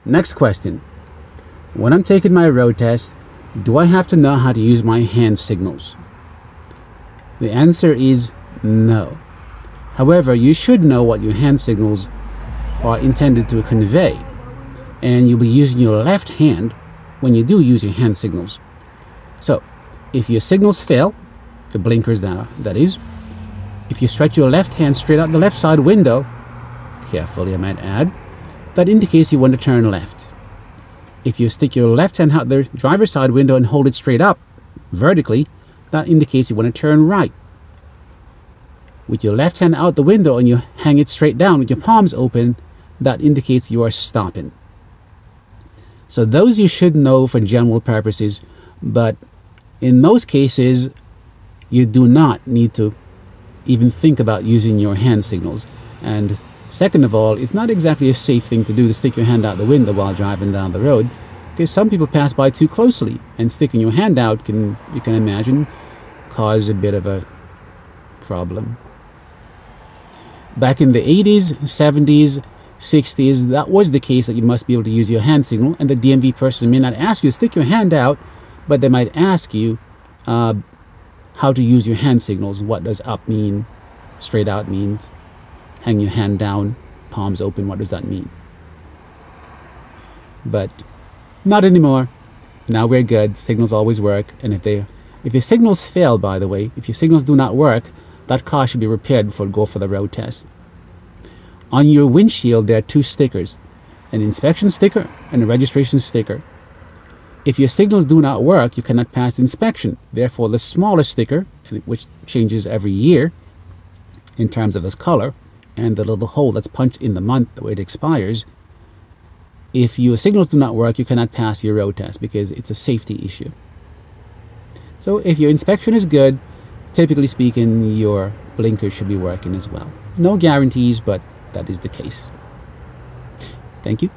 Next question. When I'm taking my road test, do I have to know how to use my hand signals? The answer is no. However, you should know what your hand signals are intended to convey, and you'll be using your left hand when you do use your hand signals. So, if your signals fail, the blinkers that is, if you stretch your left hand straight out the left side window, carefully I might add, that indicates you want to turn left. If you stick your left hand out the driver's side window and hold it straight up, vertically, that indicates you want to turn right. With your left hand out the window and you hang it straight down with your palms open, that indicates you are stopping. So those you should know for general purposes, but in most cases, you do not need to even think about using your hand signals. And second of all, it's not exactly a safe thing to do to stick your hand out the window while driving down the road, because some people pass by too closely, and sticking your hand out can, you can imagine, cause a bit of a problem. Back in the 80s, 70s, 60s, that was the case, that you must be able to use your hand signal, and the DMV person may not ask you to stick your hand out, but they might ask you how to use your hand signals. What does up mean? Straight out means hang your hand down, palms open. What does that mean? But not anymore. Now we're good. Signals always work, and if your signals fail, by the way, if your signals do not work, that car should be repaired before you go for the road test. On your windshield, there are two stickers, an inspection sticker and a registration sticker. If your signals do not work, you cannot pass inspection. Therefore, the smallest sticker, which changes every year in terms of its color, and the little hole that's punched in the month where it expires, if your signals do not work, you cannot pass your road test because it's a safety issue. So if your inspection is good, typically speaking, your blinkers should be working as well. No guarantees, but that is the case. Thank you.